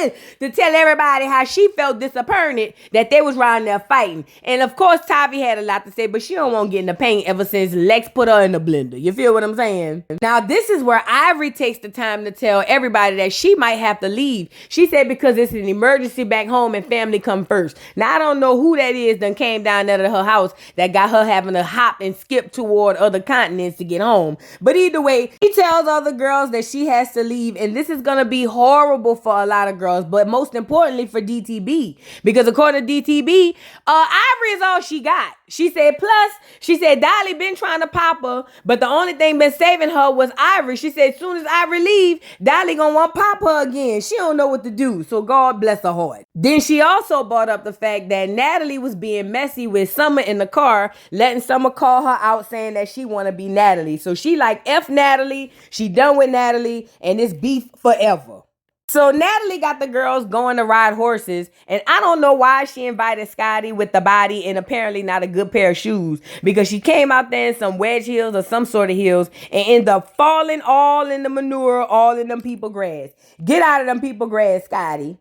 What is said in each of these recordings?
again to tell everybody how she felt disappointed that they was around there fighting. And of course, Tavi had a lot to say, but she don't want to get in the paint ever since Lex put her in the blender. You feel what I'm saying? Now, this is where Ivory takes the time to tell everybody that she might have to leave. She said because it's an emergency back home and family come first. Now, I don't know who that is that came down there to her house that got her having to hop and skip toward other continents to get home. But either way, he tells other girls that she has to leave, and this is going to be horrible for a lot of girls, but most importantly for DTB, because according to DTB, Ivory is all she got. She said, plus, she said, Dolly been trying to pop her, but the only thing been saving her was Ivory. She said, as soon as Ivory leave, Dolly gonna want to pop her again. She don't know what to do, so God bless her heart. Then she also brought up the fact that Natalie was being messy with Summer in the car, letting Summer call her out saying that she want to be Natalie. So she like, F Natalie, she done with Natalie, and it's beef forever. So Natalie got the girls going to ride horses, and I don't know why she invited Scotty with the body and apparently not a good pair of shoes, because she came out there in some wedge heels or some sort of heels and ended up falling all in the manure, all in them people grass. Get out of them people grass, Scotty.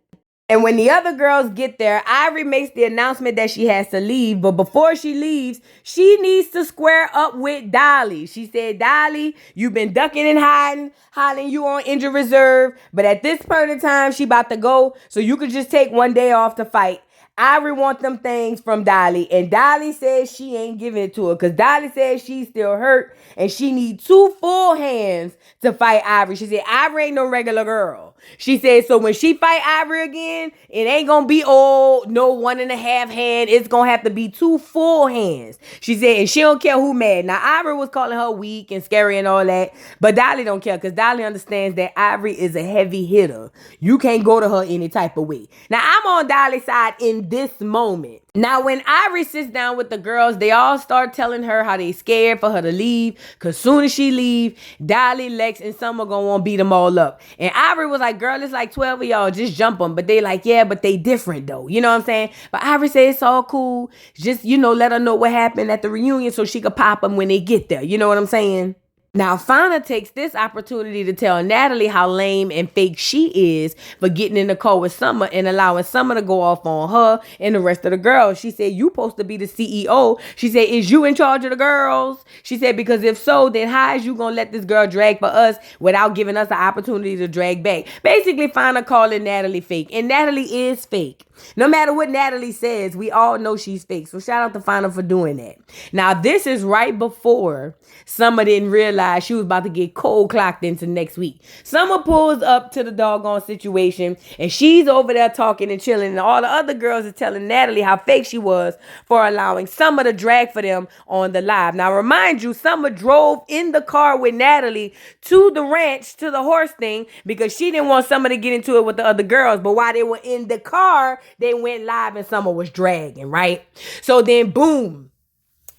And when the other girls get there, Ivory makes the announcement that she has to leave. But before she leaves, she needs to square up with Dolly. She said, Dolly, you've been ducking and hiding you on injured reserve. But at this point in time, she about to go. So you could just take one day off to fight. Ivory want them things from Dolly. And Dolly says she ain't giving it to her, because Dolly says she's still hurt and she needs 2 full hands to fight Ivory. She said, Ivory ain't no regular girl. She said, so when she fight Ivory again, it ain't gonna be no 1.5 hand. It's gonna have to be 2 full hands. She said, and she don't care who mad. Now, Ivory was calling her weak and scary and all that, but Dolly don't care, because Dolly understands that Ivory is a heavy hitter. You can't go to her any type of way. Now, I'm on Dolly's side in this moment. Now, when Ivory sits down with the girls, they all start telling her how they scared for her to leave, because soon as she leave, Dolly, Lex, and Summer gonna want to beat them all up. And Ivory was like, girl, it's like 12 of y'all, just jump them. But they like, yeah, but they different though. You know what I'm saying? But Ivory said it's all cool. Just, let her know what happened at the reunion so she could pop them when they get there. You know what I'm saying? Now, Fauna takes this opportunity to tell Natalie how lame and fake she is for getting in the car with Summer and allowing Summer to go off on her and the rest of the girls. She said, you supposed to be the CEO. She said, is you in charge of the girls? She said, because if so, then how is you going to let this girl drag for us without giving us the opportunity to drag back? Basically, Fauna calling Natalie fake. And Natalie is fake. No matter what Natalie says, we all know she's fake. So shout out to Fauna for doing that. Now, this is right before Summer didn't realize she was about to get cold clocked into next week. Summer pulls up to the doggone situation, and she's over there talking and chilling, and all the other girls are telling Natalie how fake she was for allowing Summer to drag for them on the live. Now, remind you, Summer drove in the car with Natalie to the ranch, to the horse thing, because she didn't want Summer to get into it with the other girls. But while they were in the car, they went live and Summer was dragging, right? So then, boom.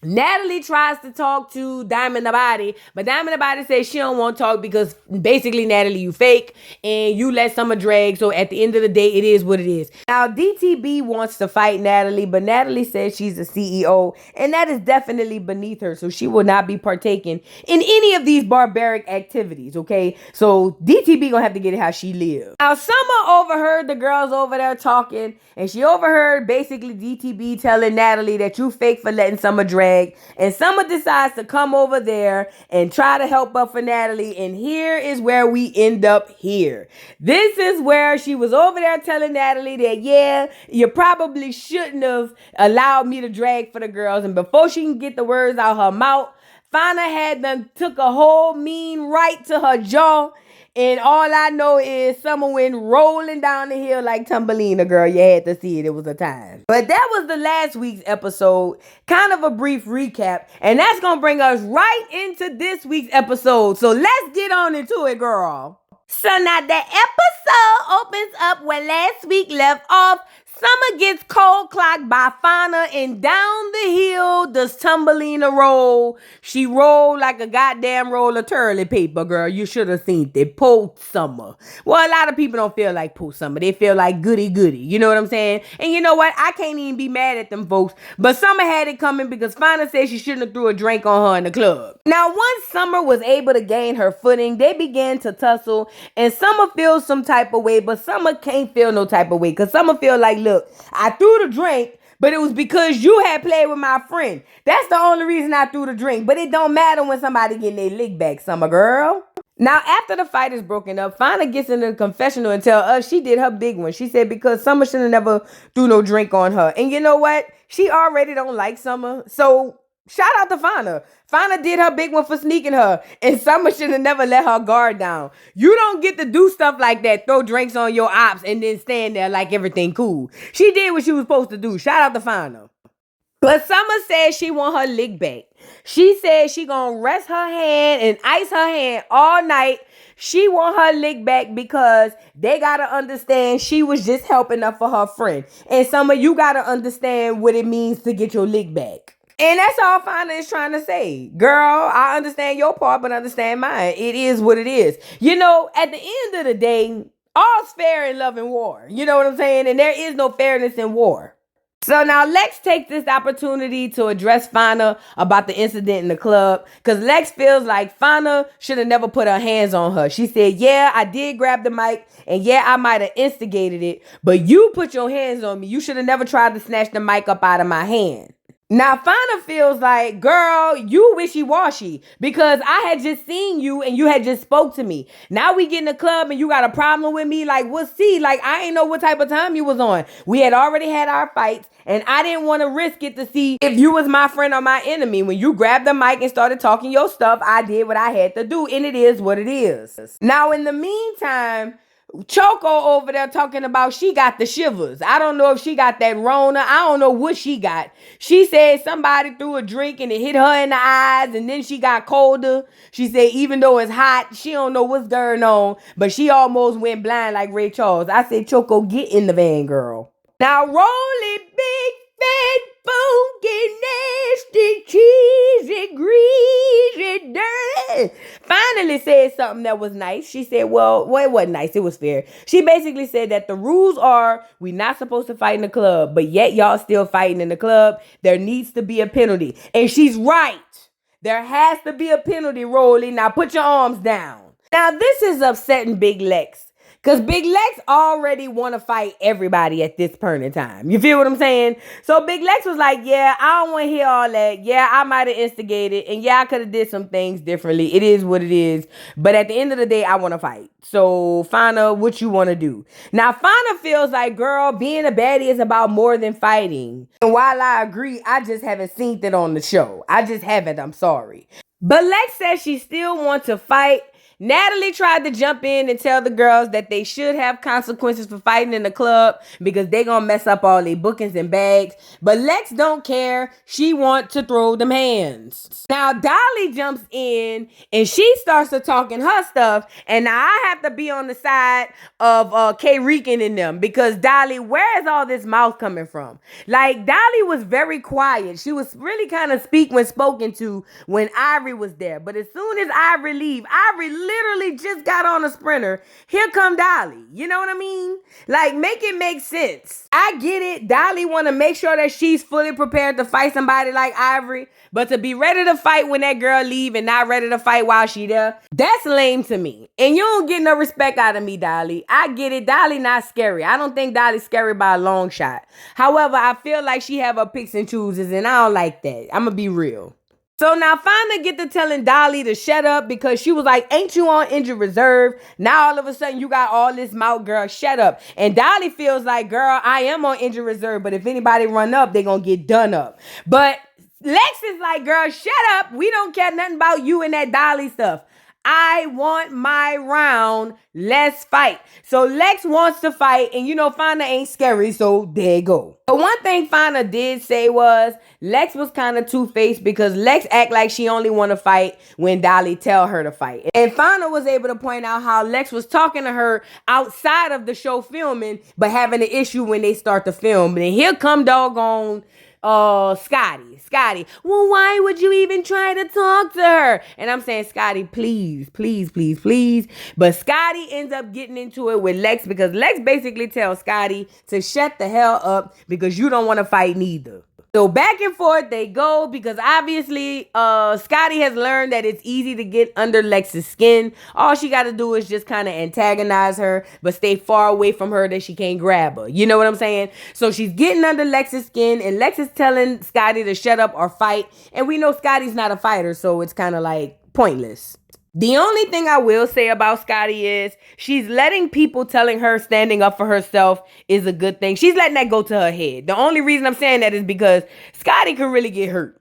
Natalie tries to talk to Diamond the Body, but Diamond the Body says she don't want to talk because basically, Natalie, you fake and you let Summer drag. So at the end of the day, it is what it is. Now, DTB wants to fight Natalie, but Natalie says she's a CEO, and that is definitely beneath her. So she will not be partaking in any of these barbaric activities, okay? So DTB gonna have to get it how she lives. Now, Summer overheard the girls over there talking, and she overheard basically DTB telling Natalie that you fake for letting Summer drag. And Summer decides to come over there and try to help up for Natalie. And here is where we end up here. This is where she was over there telling Natalie that, yeah, you probably shouldn't have allowed me to drag for the girls. And before she can get the words out her mouth, Fauna had done took a whole mean right to her jaw. And all I know is Summer went rolling down the hill like Tumbleina, girl. You had to see it. It was a time. But that was the last week's episode. Kind of a brief recap. And that's going to bring us right into this week's episode. So let's get on into it, girl. So now the episode opens up where last week left off. Summer gets cold clocked by Fauna and down the hill does Tumbleina roll. She rolled like a goddamn roll of toilet paper, girl. You should have seen it. Poor Summer. Well, a lot of people don't feel like poor Summer. They feel like goody goody. You know what I'm saying? And you know what? I can't even be mad at them folks. But Summer had it coming because Fauna said she shouldn't have threw a drink on her in the club. Now, once Summer was able to gain her footing, they began to tussle. And Summer feels some type of way, but Summer can't feel no type of way. Because Summer feel like, look, I threw the drink, but it was because you had played with my friend. That's the only reason I threw the drink. But it don't matter when somebody getting their lick back, Summer girl. Now, after the fight is broken up, Fauna gets in the confessional and tell us she did her big one. She said because Summer should have never threw no drink on her. And you know what? She already don't like Summer. So shout out to Fauna. Fauna did her big one for sneaking her. And Summer should have never let her guard down. You don't get to do stuff like that. Throw drinks on your ops and then stand there like everything cool. She did what she was supposed to do. Shout out to Fauna. But Summer said she want her lick back. She said she gonna rest her hand and ice her hand all night. She want her lick back because they gotta understand she was just helping her for her friend. And Summer, you gotta understand what it means to get your lick back. And that's all Fauna is trying to say. Girl, I understand your part, but understand mine. It is what it is. You know, at the end of the day, all's fair in love and war. You know what I'm saying? And there is no fairness in war. So now Lex takes this opportunity to address Fauna about the incident in the club because Lex feels like Fauna should have never put her hands on her. She said, yeah, I did grab the mic and yeah, I might have instigated it, but you put your hands on me. You should have never tried to snatch the mic up out of my hand. Now, Fauna feels like, girl, you wishy-washy because I had just seen you and you had just spoke to me. Now we get in the club and you got a problem with me? Like, what's see? Like, I ain't know what type of time you was on. We had already had our fights and I didn't want to risk it to see if you was my friend or my enemy. When you grabbed the mic and started talking your stuff, I did what I had to do and it is what it is. Now, in the meantime, Choco over there talking about she got the shivers. I don't know if she got that Rona. I don't know what she got. She said somebody threw a drink and it hit her in the eyes and then she got colder. She said even though it's hot, she don't know what's going on, but she almost went blind like Ray Charles. I said, Choco, get in the van, girl. Now roll it big, fat, funky, nasty, cheesy, greasy, dirty. Finally said something that was nice. She said, well, it wasn't nice. It was fair. She basically said that the rules are we not supposed to fight in the club, but yet y'all still fighting in the club. There needs to be a penalty. And she's right. There has to be a penalty, Rolly. Now put your arms down. Now this is upsetting Big Lex. Because Big Lex already want to fight everybody at this point in time. You feel what I'm saying? So Big Lex was like, yeah, I don't want to hear all that. Yeah, I might have instigated. And yeah, I could have did some things differently. It is what it is. But at the end of the day, I want to fight. So Fauna, what you want to do? Now, Fauna feels like, girl, being a baddie is about more than fighting. And while I agree, I just haven't seen it on the show. I just haven't. I'm sorry. But Lex says she still wants to fight. Natalie tried to jump in and tell the girls that they should have consequences for fighting in the club because they gonna mess up all their bookings and bags. But Lex don't care. She want to throw them hands. Now Dolly jumps in and she starts to talking her stuff. And now I have to be on the side of K Rican and them because Dolly, where is all this mouth coming from? Like Dolly was very quiet. She was really kind of speak when spoken to when Ivory was there. But as soon as Ivory leave, Ivory literally just got on a sprinter. Here come Dolly. You know what I mean? Like, make it make sense. I get it. Dolly want to make sure that she's fully prepared to fight somebody like Ivory. But to be ready to fight when that girl leave and not ready to fight while she there, that's lame to me. And you don't get no respect out of me, Dolly. I get it. Dolly not scary. I don't think Dolly's scary by a long shot. However, I feel like she have her picks and chooses, and I don't like that. I'm going to be real. So now Fauna get to telling Dolly to shut up because she was like, ain't you on injured reserve? Now all of a sudden you got all this mouth, girl, shut up. And Dolly feels like, girl, I am on injured reserve, but if anybody run up, they gonna get done up. But Lex is like, girl, shut up. We don't care nothing about you and that Dolly stuff. I want my round. Let's fight. So Lex wants to fight, and Fana ain't scary, so there you go. But one thing Fana did say was Lex was kind of two-faced because Lex act like she only want to fight when Dolly tell her to fight. And Fana was able to point out how Lex was talking to her outside of the show filming, but having an issue when they start to film. And here come doggone Scotty, well, why would you even try to talk to her? And I'm saying, Scotty, please. But Scotty ends up getting into it with Lex because Lex basically tells Scotty to shut the hell up because you don't want to fight neither. So back and forth they go because obviously Scotty has learned that it's easy to get under Lex's skin. All she got to do is just kind of antagonize her, but stay far away from her that she can't grab her. You know what I'm saying? So she's getting under Lex's skin, and Lex is telling Scotty to shut up or fight. And we know Scotty's not a fighter, so it's kind of like pointless. The only thing I will say about Scotty is she's letting people telling her standing up for herself is a good thing. She's letting that go to her head. The only reason I'm saying that is because Scotty could really get hurt.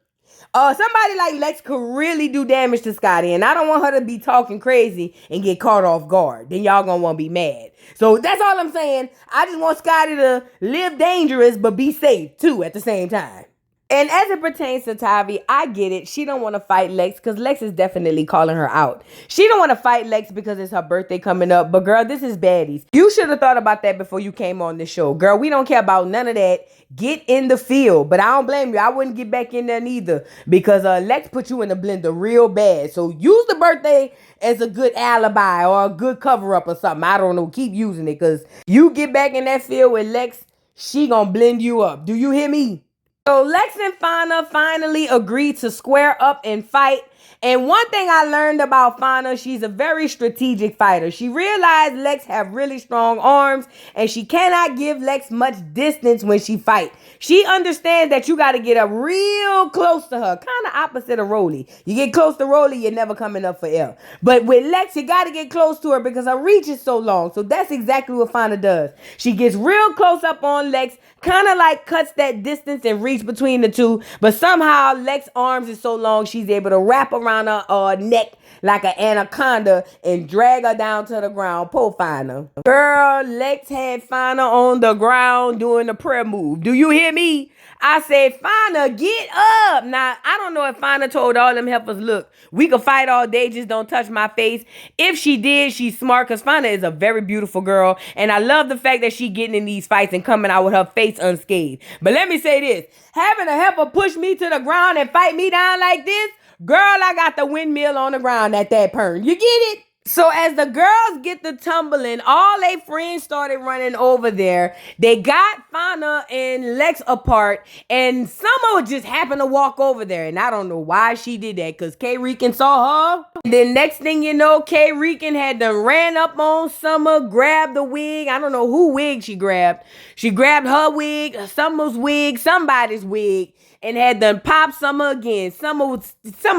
Somebody like Lex could really do damage to Scotty, and I don't want her to be talking crazy and get caught off guard. Then y'all gonna want to be mad. So that's all I'm saying. I just want Scotty to live dangerous but be safe too at the same time. And as it pertains to Tavi, I get it. She don't want to fight Lex because Lex is definitely calling her out. She don't want to fight Lex because it's her birthday coming up. But girl, this is Baddies. You should have thought about that before you came on this show. Girl, we don't care about none of that. Get in the field. But I don't blame you. I wouldn't get back in there neither because Lex put you in the blender real bad. So use the birthday as a good alibi or a good cover-up or something. I don't know. Keep using it because you get back in that field with Lex, she gonna blend you up. Do you hear me? So Lex and Fana finally agreed to square up and fight. And one thing I learned about Fana, she's a very strategic fighter. She realized Lex have really strong arms and she cannot give Lex much distance when she fight. She understands that you got to get up real close to her, kind of opposite of Rolly. You get close to Rolly, you're never coming up for air. But with Lex, you got to get close to her because her reach is so long. So that's exactly what Fana does. She gets real close up on Lex, kind of like cuts that distance and reach between the two. But somehow Lex's arms is so long, she's able to wrap around her neck like an anaconda and drag her down to the ground. Poor Fana. Girl, Lex had Fana on the ground doing the prayer move. Do you hear me? I said, Fana, get up. Now, I don't know if Fana told all them helpers, look, we can fight all day, just don't touch my face. If she did, she's smart because Fana is a very beautiful girl. And I love the fact that she getting in these fights and coming out with her face unscathed. But let me say this. Having a helper push me to the ground and fight me down like this, girl, I got the windmill on the ground at that turn. You get it? So as the girls get the tumbling, all their friends started running over there. They got Fana and Lex apart, and Summer just happened to walk over there. And I don't know why she did that, because K. Rican saw her. And then next thing you know, K. Rican had done ran up on Summer, grabbed the wig. I don't know who wig she grabbed. She grabbed her wig, Summer's wig, somebody's wig, and had done pop Summer again. Summer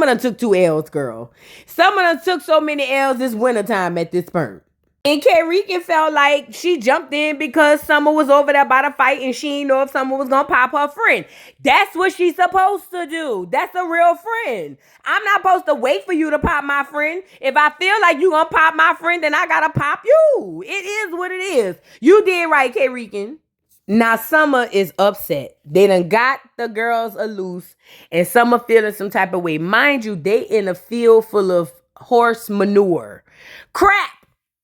done took 2 L's, girl. Summer done took so many L's this wintertime at this point. And K. Rican felt like she jumped in because Summer was over there by the fight and she didn't know if Summer was going to pop her friend. That's what she's supposed to do. That's a real friend. I'm not supposed to wait for you to pop my friend. If I feel like you going to pop my friend, then I got to pop you. It is what it is. You did right, K. Rican. Now, Summer is upset. They done got the girls loose and Summer feeling some type of way. Mind you, they in a field full of horse manure. Crap.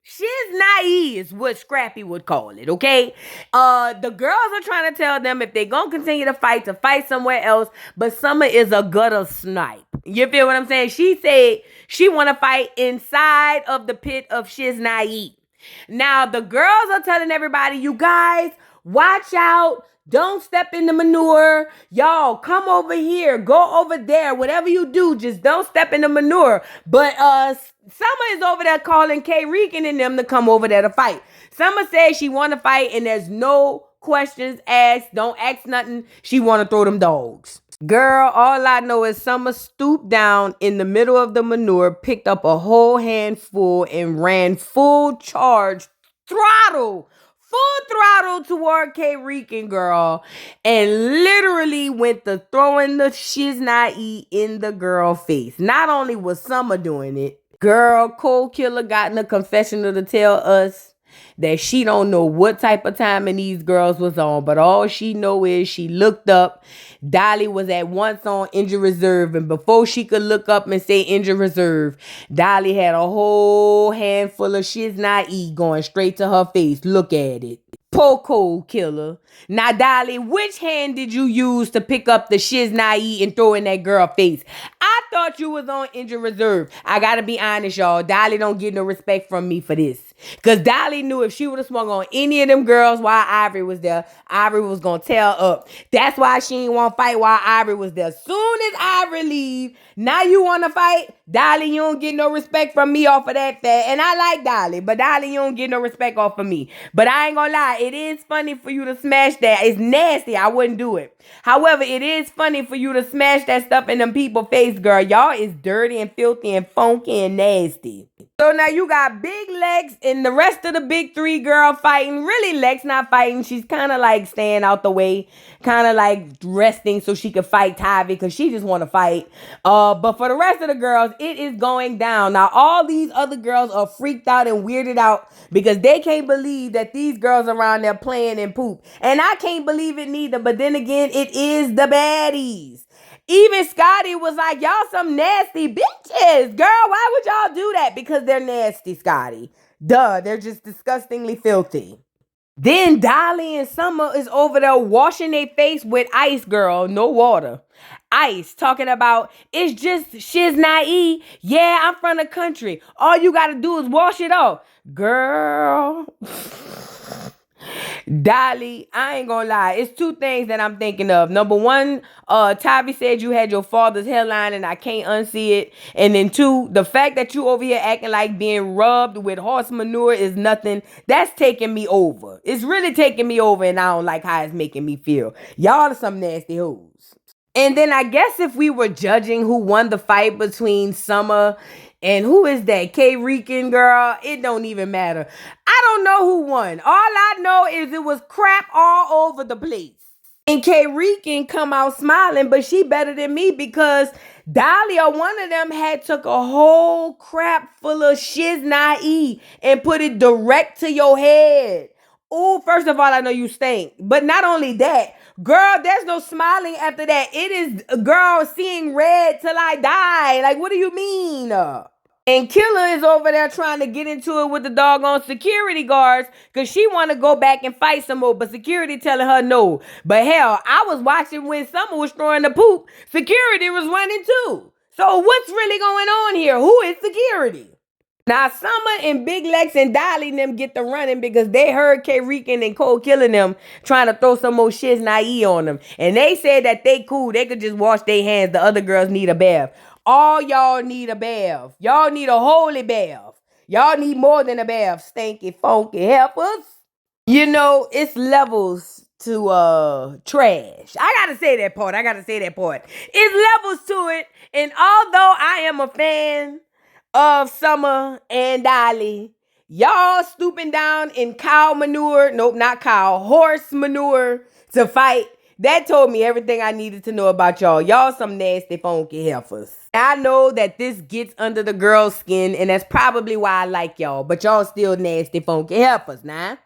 She's naive is what Scrappy would call it, okay? The girls are trying to tell them if they gonna continue to fight somewhere else, but Summer is a gutter snipe. You feel what I'm saying? She said she want to fight inside of the pit of Shiz Naive. Now, the girls are telling everybody, you guys, watch out. Don't step in the manure. Y'all, come over here. Go over there. Whatever you do, just don't step in the manure. But Summer is over there calling K. Rican and them to come over there to fight. Summer says she want to fight and there's no questions asked. Don't ask nothing. She want to throw them dogs. Girl, all I know is Summer stooped down in the middle of the manure, picked up a whole handful and ran full charge, full throttle toward K. Rican, girl, and literally went to throwing the shiznai in the girl face. Not only was Summer doing it, Girl, Cold Killer got in a confessional to tell us that she don't know what type of timing these girls was on, but all she know is she looked up. Dolly was at once on injured reserve, and before she could look up and say injured reserve, Dolly had a whole handful of shiz not eat going straight to her face. Look at it. Poor Cold Killer. Now, Dolly, which hand did you use to pick up the shiz not eat and throw in that girl face? I thought you was on injured reserve. I gotta be honest, y'all. Dolly don't get no respect from me for this. Because Dolly knew if she would have swung on any of them girls while Ivory was there, Ivory was going to tear up. That's why she didn't want to fight while Ivory was there. Soon as Ivory leave, now you want to fight? Dolly, you don't get no respect from me off of that fat. And I like Dolly, but Dolly, you don't get no respect off of me. But I ain't going to lie. It is funny for you to smash that. It's nasty. I wouldn't do it. However, it is funny for you to smash that stuff in them people's face, girl. Y'all is dirty and filthy and funky and nasty. So now you got Big Lex and the rest of the big three girl fighting. Really, Lex not fighting. She's kind of like staying out the way, kind of like resting so she could fight Tavi because she just want to fight. But for the rest of the girls, it is going down. Now, all these other girls are freaked out and weirded out because they can't believe that these girls around there playing and poop. And I can't believe it neither. But then again, it is the baddies. Even Scotty was like, y'all some nasty bitches. Girl, why would y'all do that? Because they're nasty, Scotty. Duh, they're just disgustingly filthy. Then Dolly and Summer is over there washing their face with ice, girl. No water. Ice, talking about, it's just shiz naive. Yeah, I'm from the country. All you got to do is wash it off. Girl. Dolly, I ain't gonna lie. It's two things that I'm thinking of. Number one, Tavi said you had your father's hairline and I can't unsee it. And then two, the fact that you over here acting like being rubbed with horse manure is nothing. That's taking me over. It's really taking me over and I don't like how it's making me feel. Y'all are some nasty hoes. And then I guess if we were judging who won the fight between Summer and who is that? K-Rican girl? It don't even matter. I don't know who won. All I know is it was crap all over the place. And K-Rican come out smiling, but she better than me because Dolly or one of them had took a whole crap full of shiz naive and put it direct to your head. Oh, first of all, I know you stink. But not only that, girl, there's no smiling after that. It is, girl, seeing red till I die. Like, what do you mean? And Killer is over there trying to get into it with the doggone security guards because she want to go back and fight some more. But security telling her no. But hell, I was watching when Summer was throwing the poop. Security was running too. So what's really going on here? Who is security? Now, Summer and Big Lex and Dolly and them get to running because they heard K-Rican and Cole killing them trying to throw some more shiz naive on them. And they said that they cool. They could just wash their hands. The other girls need a bath. All y'all need a bath. Y'all need a holy bath. Y'all need more than a bath. Stinky, funky helpers. You know, it's levels to trash. I gotta say that part. It's levels to it. And although I am a fan of Summer and Dolly, y'all stooping down in cow manure, nope, not cow, horse manure to fight, that told me everything I needed to know about y'all. Y'all some nasty funky heifers. I know that this gets under the girl's skin, and that's probably why I like y'all, but y'all still nasty funky heifers, nah?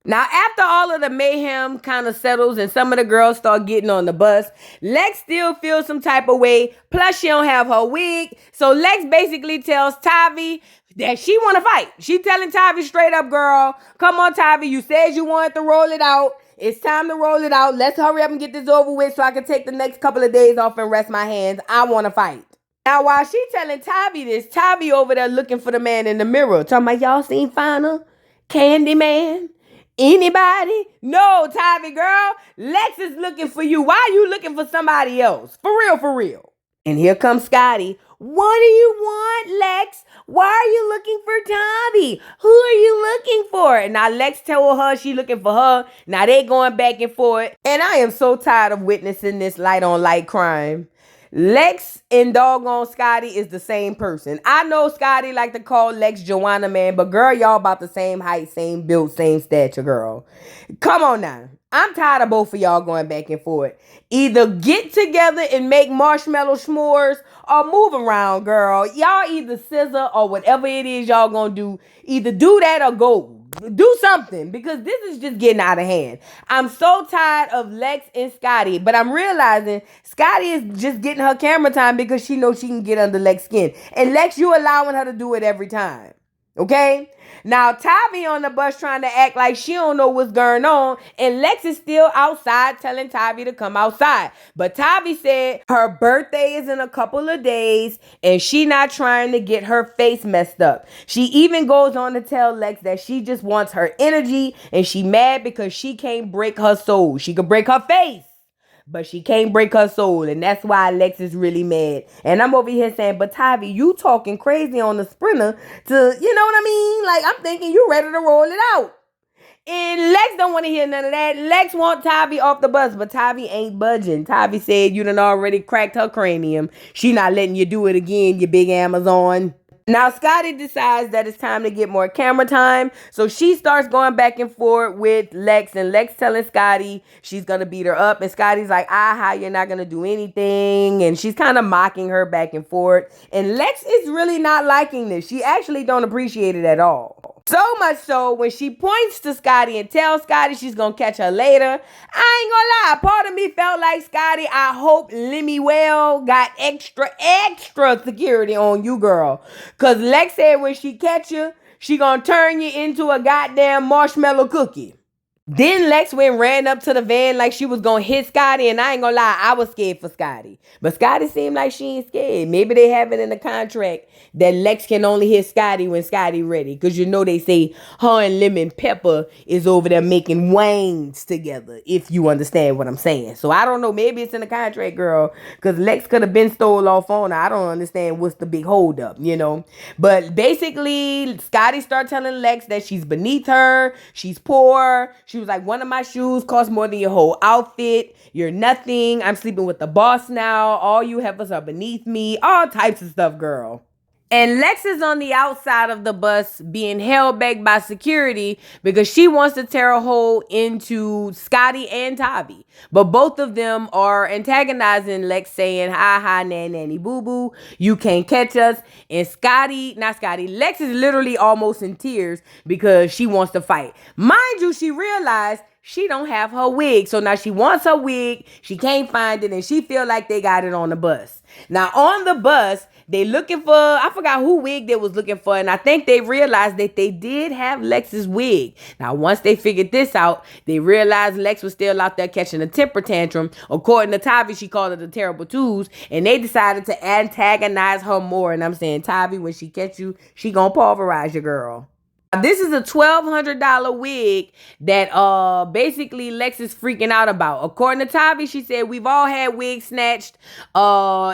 Now, after all of the mayhem kind of settles and some of the girls start getting on the bus, Lex still feels some type of way. Plus, she don't have her wig. So Lex basically tells Tavi that she want to fight. She telling Tavi straight up, girl, come on, Tavi. You said you wanted to roll it out. It's time to roll it out. Let's hurry up and get this over with so I can take the next couple of days off and rest my hands. I want to fight. Now, while she telling Tavi this, Tavi over there looking for the man in the mirror. Talking about, y'all seen Fana? Candyman? Anybody? No, Tavi girl. Lex is looking for you. Why are you looking for somebody else? For real, for real. And here comes Scotty. What do you want, Lex? Why are you looking for Tavi? Who are you looking for? And now Lex told her she looking for her. Now they going back and forth. And I am so tired of witnessing this light on light crime. Lex and doggone Scotty is the same person. I know Scotty like to call Lex Joanna, man, but girl, y'all about the same height, same build, same stature, girl. Come on now. I'm tired of both of y'all going back and forth. Either get together and make marshmallow s'mores or move around, girl. Y'all either scissor or whatever it is y'all gonna do. Either do that or go. Do something, because this is just getting out of hand. I'm so tired of Lex and Scotty, but I'm realizing Scotty is just getting her camera time because she knows she can get under Lex's skin. And Lex, you allowing her to do it every time. Okay? Now, Tavi on the bus trying to act like she don't know what's going on, and Lex is still outside telling Tavi to come outside. But Tavi said her birthday is in a couple of days, and she not trying to get her face messed up. She even goes on to tell Lex that she just wants her energy, and she mad because she can't break her soul. She could break her face, but she can't break her soul, and that's why Lex is really mad. And I'm over here saying, but Tavi, you talking crazy on the sprinter to, you know what I mean? Like, I'm thinking you ready to roll it out. And Lex don't want to hear none of that. Lex want Tavi off the bus, but Tavi ain't budging. Tavi said you done already cracked her cranium. She not letting you do it again, you big Amazon. Now, Scotty decides that it's time to get more camera time. So she starts going back and forth with Lex, and Lex telling Scotty she's going to beat her up. And Scotty's like, how you're not going to do anything. And she's kind of mocking her back and forth. And Lex is really not liking this. She actually don't appreciate it at all. So much so, when she points to Scotty and tells Scotty she's going to catch her later, I ain't gonna lie, part of me felt like, Scotty, I hope Lemuel got extra security on you, girl. Because Lex said when she catch you, she going to turn you into a goddamn marshmallow cookie. Then Lex went and ran up to the van like she was going to hit Scotty, and I ain't gonna lie, I was scared for Scotty. But Scotty seemed like she ain't scared. Maybe they have it in the contract that Lex can only hit Scotty when Scotty ready. Because you know they say her and Lemon Pepper is over there making wangs together, if you understand what I'm saying. So I don't know, maybe it's in the contract, girl, because Lex could have been stole off on her. I don't understand what's the big holdup, you know. But basically, Scotty started telling Lex that she's beneath her, she's poor. She was like, one of my shoes costs more than your whole outfit. You're nothing. I'm sleeping with the boss now. All you heifers are beneath me. All types of stuff, girl. And Lex is on the outside of the bus being held back by security because she wants to tear a hole into Scotty and Tavi. But both of them are antagonizing Lex, saying, ha, nanny, boo-boo, you can't catch us. And Lex is literally almost in tears because she wants to fight. Mind you, she realized she don't have her wig. So now she wants her wig. She can't find it, and she feel like they got it on the bus. Now on the bus, they looking for, I forgot who wig they was looking for, and I think they realized that they did have Lex's wig. Now once they figured this out, they realized Lex was still out there catching a temper tantrum. According to Tavi, she called it a terrible twos, and they decided to antagonize her more. And I'm saying, Tavi, when she catch you, she gonna pulverize your girl. This is a $1,200 wig that basically Lex is freaking out about. According to Tavi, she said we've all had wigs snatched.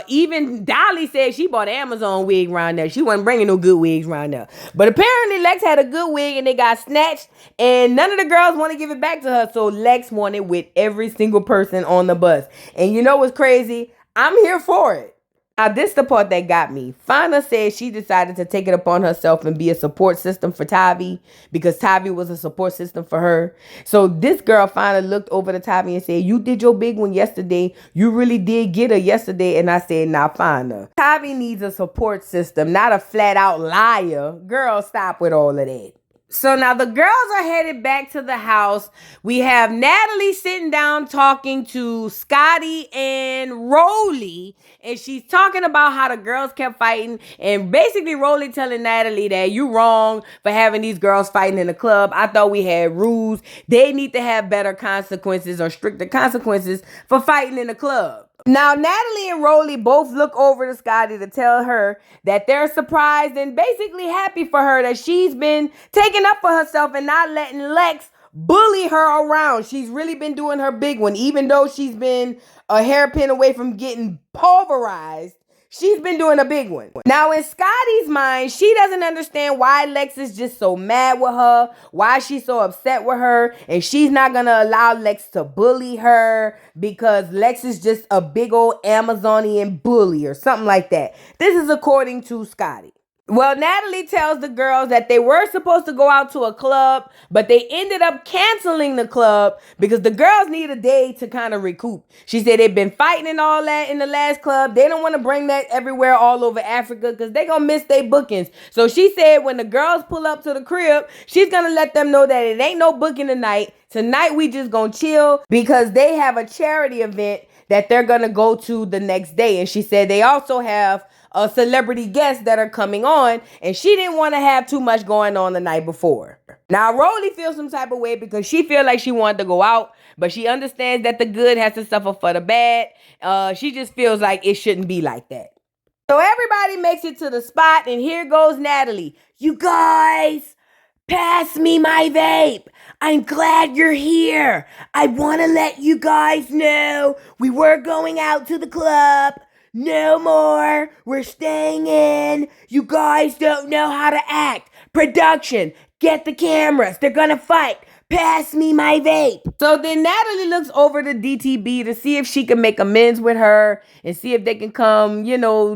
Even Dolly said she bought an Amazon wig around there. She wasn't bringing no good wigs around there. But apparently Lex had a good wig and they got snatched, and none of the girls want to give it back to her. So Lex wanted with every single person on the bus. And you know what's crazy? I'm here for it. Now, this the part that got me. Fauna said she decided to take it upon herself and be a support system for Tavi because Tavi was a support system for her. So this girl finally looked over to Tavi and said, you did your big one yesterday. You really did get her yesterday. And I said, now, Fauna, Tavi needs a support system, not a flat out liar. Girl, stop with all of that. So now the girls are headed back to the house. We have Natalie sitting down talking to Scotty and Rolly. And she's talking about how the girls kept fighting. And basically Rolly telling Natalie that you wrong for having these girls fighting in the club. I thought we had rules. They need to have better consequences or stricter consequences for fighting in the club. Now, Natalie and Rolly both look over to Scotty to tell her that they're surprised and basically happy for her that she's been taking up for herself and not letting Lex bully her around. She's really been doing her big one. Even though she's been a hairpin away from getting pulverized, she's been doing a big one. Now, in Scotty's mind, she doesn't understand why Lex is just so mad with her, why she's so upset with her, and she's not going to allow Lex to bully her because Lex is just a big old Amazonian bully or something like that. This is according to Scotty. Well, Natalie tells the girls that they were supposed to go out to a club, but they ended up canceling the club because the girls need a day to kind of recoup. She said they've been fighting and all that in the last club. They don't want to bring that everywhere all over Africa because they're going to miss their bookings. So she said when the girls pull up to the crib, she's going to let them know that it ain't no booking tonight. Tonight we just going to chill because they have a charity event that they're going to go to the next day. And she said they also have celebrity guests that are coming on, and she didn't want to have too much going on the night before. Now, Rolly feels some type of way because she feels like she wanted to go out, but she understands that the good has to suffer for the bad. She just feels like it shouldn't be like that. So everybody makes it to the spot, and here goes Natalie. You guys, pass me my vape. I'm glad you're here. I want to let you guys know we were going out to the club. No more. We're staying in. You guys don't know how to act. Production, get the cameras. They're gonna fight. Pass me my vape. So then Natalie looks over to DTB to see if she can make amends with her and see if they can come,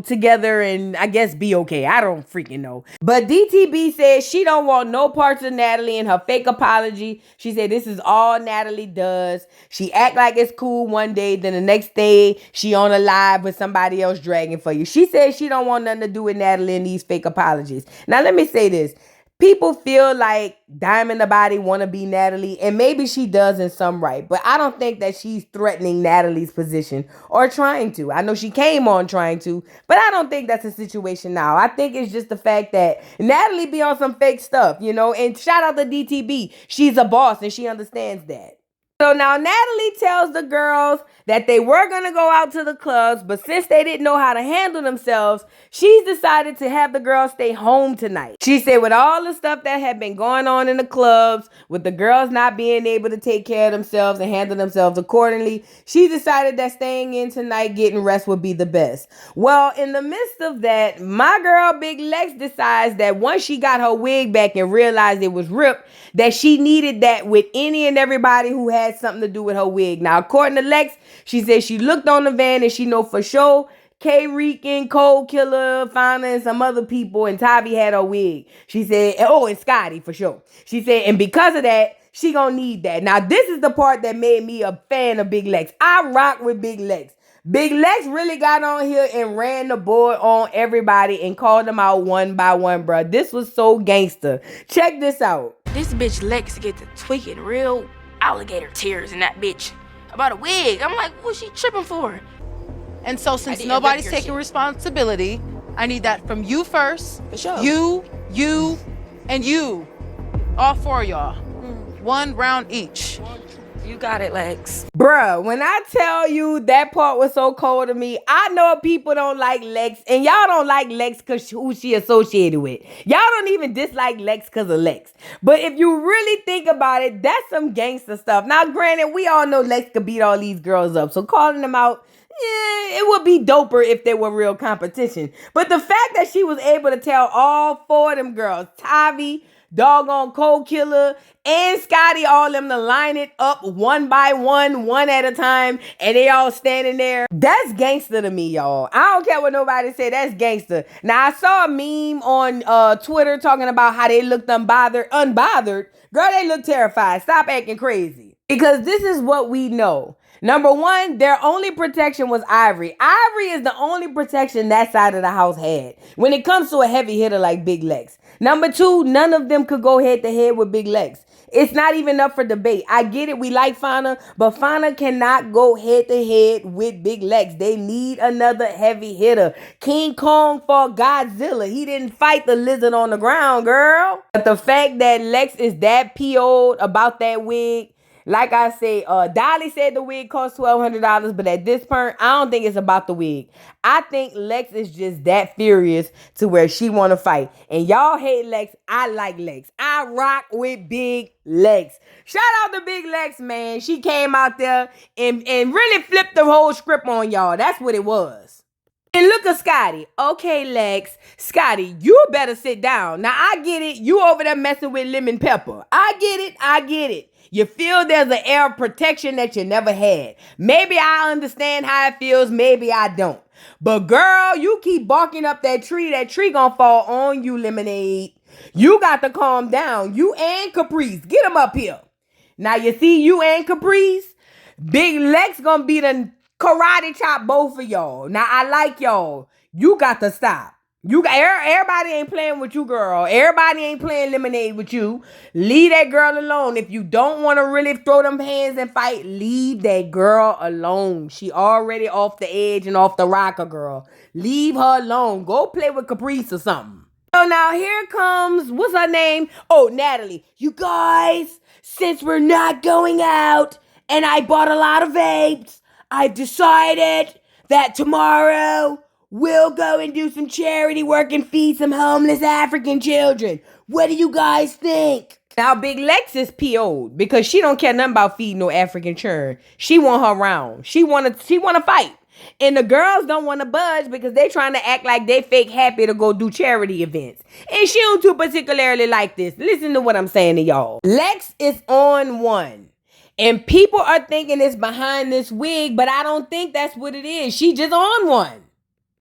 together and I guess be okay. I don't freaking know. But DTB says she don't want no parts of Natalie and her fake apology. She said this is all Natalie does. She act like it's cool one day, then the next day she on a live with somebody else dragging for you. She says she don't want nothing to do with Natalie and these fake apologies. Now let me say this. People feel like Diamond the Body want to be Natalie, and maybe she does in some right, but I don't think that she's threatening Natalie's position or trying to. I know she came on trying to, but I don't think that's the situation now. I think it's just the fact that Natalie be on some fake stuff, and shout out to DTB. She's a boss and she understands that. So now Natalie tells the girls that they were going to go out to the clubs, but since they didn't know how to handle themselves, she's decided to have the girls stay home tonight. She said with all the stuff that had been going on in the clubs, with the girls not being able to take care of themselves and handle themselves accordingly, she decided that staying in tonight, getting rest would be the best. Well, in the midst of that, my girl Big Lex decides that once she got her wig back and realized it was ripped, that she needed that with any and everybody who had something to do with her wig. Now, according to Lex, she said she looked on the van and she know for sure K-Rican, Cold Killer, Fauna, and some other people, and Tavi had her wig. She said, and Scotty for sure. She said, and because of that, she gonna need that. Now, this is the part that made me a fan of Big Lex. I rock with Big Lex. Big Lex really got on here and ran the board on everybody and called them out one by one, bro. This was so gangster. Check this out. This bitch Lex get to tweaking real alligator tears in that bitch about a wig. I'm like, what's she tripping for? And so since nobody's taking responsibility, I need that from you first. For sure. You, and you. All four of y'all. 1 round each. You got it, Lex. Bruh, when I tell you that part was so cold to me, I know people don't like Lex, and y'all don't like Lex because who she associated with. Y'all don't even dislike Lex because of Lex. But if you really think about it, that's some gangster stuff. Now, granted, we all know Lex could beat all these girls up, so calling them out, it would be doper if they were real competition. But the fact that she was able to tell all 4 of them girls, Tavi, doggone Cold Killer, and Scotty, all them to line it up one by one at a time, and they all standing there. That's gangster to me, y'all. I don't care what nobody say. That's gangster. Now, I saw a meme on Twitter talking about how they looked unbothered. Girl, they look terrified. Stop acting crazy. Because this is what we know. Number 1, their only protection was Ivory. Ivory is the only protection that side of the house had when it comes to a heavy hitter like Big Lex. Number 2, none of them could go head to head with Big Lex. It's not even up for debate. I get it. We like Fauna, but Fauna cannot go head to head with Big Lex. They need another heavy hitter. King Kong fought Godzilla. He didn't fight the lizard on the ground, girl. But the fact that Lex is that PO'd about that wig, like I say, Dolly said the wig cost $1,200, but at this point, I don't think it's about the wig. I think Lex is just that furious to where she want to fight. And y'all hate Lex. I like Lex. I rock with Big Lex. Shout out to Big Lex, man. She came out there and really flipped the whole script on y'all. That's what it was. And look at Scotty. Okay, Lex. Scotty, you better sit down. Now, I get it. You over there messing with Lemon Pepper. I get it. You feel there's an air of protection that you never had. Maybe I understand how it feels. Maybe I don't. But girl, you keep barking up that tree gonna fall on you, Lemonade. You got to calm down. You and Caprice, get them up here. Now you see you and Caprice, Big Lex gonna be the karate chop both of y'all. Now I like y'all. You got to stop. Everybody ain't playing with you, girl. Everybody ain't playing Lemonade with you. Leave that girl alone. If you don't want to really throw them hands and fight, leave that girl alone. She already off the edge and off the rocker, girl. Leave her alone. Go play with Caprice or something. So now here comes, what's her name? Oh, Natalie. You guys, since we're not going out and I bought a lot of vapes, I've decided that tomorrow we'll go and do some charity work and feed some homeless African children. What do you guys think? Now, Big Lex is PO'd because she don't care nothing about feeding no African children. She want her round. She wanna fight. And the girls don't want to budge because they trying to act like they fake happy to go do charity events. And she don't too particularly like this. Listen to what I'm saying to y'all. Lex is on one. And people are thinking it's behind this wig, but I don't think that's what it is. She just on one.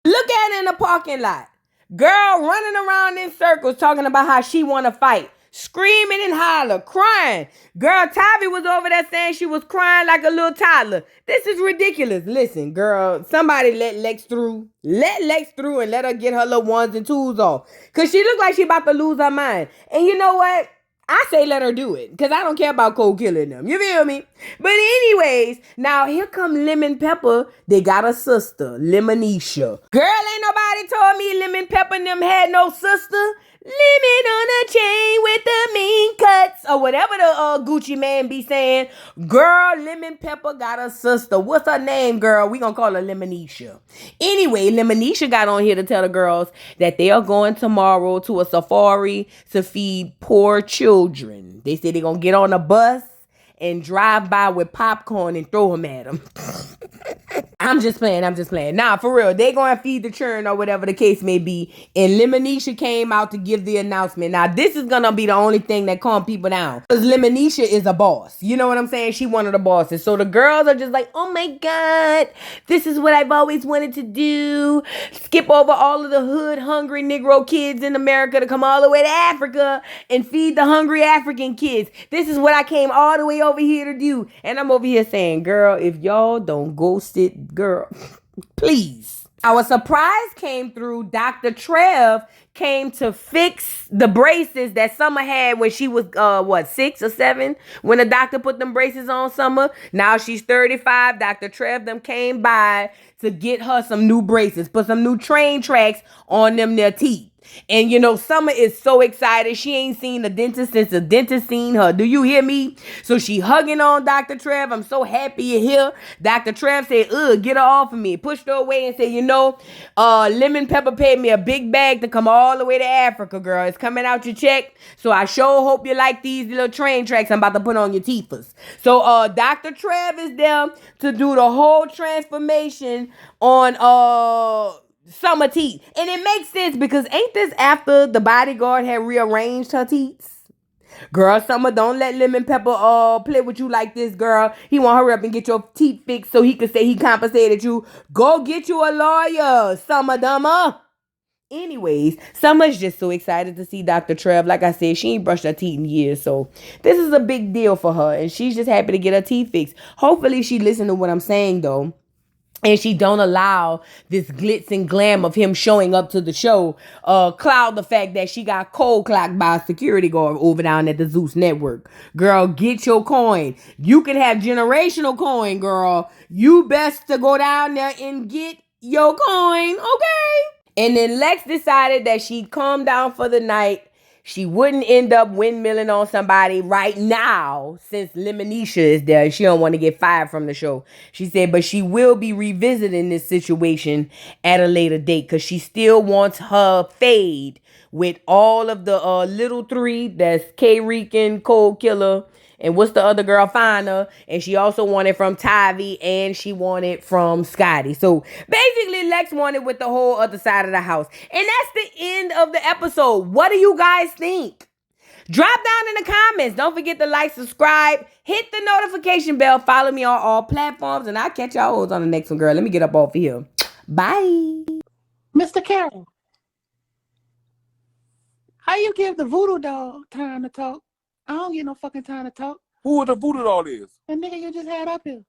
Look at it in the parking lot. Girl running around in circles talking about how she want to fight. Screaming and holler, crying. Girl, Tavi was over there saying she was crying like a little toddler. This is ridiculous. Listen, girl, somebody let Lex through. Let Lex through and let her get her little ones and twos off. Because she look like she about to lose her mind. And you know what? I say let her do it, because I don't care about Cole killing them. You feel me? But anyways, now here come Lemon Pepper. They got a sister, Lemonisha. Girl, ain't nobody told me Lemon Pepper and them had no sister. Lemon on a chain with the mean cuts, or whatever the Gucci man be saying. Girl, Lemon Pepper got a sister. What's her name, girl? We gonna call her Lemonisha. Anyway, Lemonisha got on here to tell the girls that they are going tomorrow to a safari to feed poor children. They said they're gonna get on a bus and drive by with popcorn and throw them at them. I'm just playing. Nah, for real. They going to feed the children or whatever the case may be. And Lemonisha came out to give the announcement. Now, this is going to be the only thing that calm people down. Because Lemonisha is a boss. You know what I'm saying? She one of the bosses. So the girls are just like, oh my God, this is what I've always wanted to do. Skip over all of the hood, hungry Negro kids in America to come all the way to Africa and feed the hungry African kids. This is what I came all the way over here to do. And I'm over here saying, girl, if y'all don't go sit, girl, please. Our surprise came through. Dr. Trev came to fix the braces that Summer had when she was, 6 or 7? When the doctor put them braces on Summer. Now she's 35. Dr. Trev them came by to get her some new braces. Put some new train tracks on them their teeth. And you know, Summer is so excited. She ain't seen the dentist since the dentist seen her. Do you hear me? So she hugging on Dr. Trev. I'm so happy you're here. Dr. Trev said, get her off of me. Pushed her away and said, Lemon Pepper paid me a big bag to come all the way to Africa, girl. It's coming out your check. So I sure hope you like these little train tracks I'm about to put on your teethers. So Dr. Trev is there to do the whole transformation on Summer teeth. And it makes sense because ain't this after the bodyguard had rearranged her teeth? Girl, Summer, don't let Lemon Pepper play with you like this, girl. He want to hurry up and get your teeth fixed so he could say he compensated you. Go get you a lawyer, Summer Dummer. Anyways, Summer's just so excited to see Dr. Trev. Like I said, she ain't brushed her teeth in years, so this is a big deal for her, and she's just happy to get her teeth fixed. Hopefully she listened to what I'm saying, though. And she don't allow this glitz and glam of him showing up to the show cloud the fact that she got cold clocked by a security guard over down at the Zeus Network. Girl, get your coin. You can have generational coin, girl. You best to go down there and get your coin, okay? And then Lex decided that she'd calm down for the night. She wouldn't end up windmilling on somebody right now since Lemonisha is there. She don't want to get fired from the show. She said, but she will be revisiting this situation at a later date because she still wants her fade with all of the little three. That's K-Rican, Cold Killer, and what's the other girl? Fina. And she also wanted from Tavi and she wanted from Scotty. So basically Lex wanted with the whole other side of the house. And that's the end of the episode. What do you guys think? Drop down in the comments. Don't forget to like, subscribe, hit the notification bell, follow me on all platforms, and I'll catch y'all on the next one, girl. Let me get up off of here. Bye. Mr. Carroll, how you give the voodoo dog time to talk? I don't get no fucking time to talk. Who the voodoo doll is? The nigga you just had up here.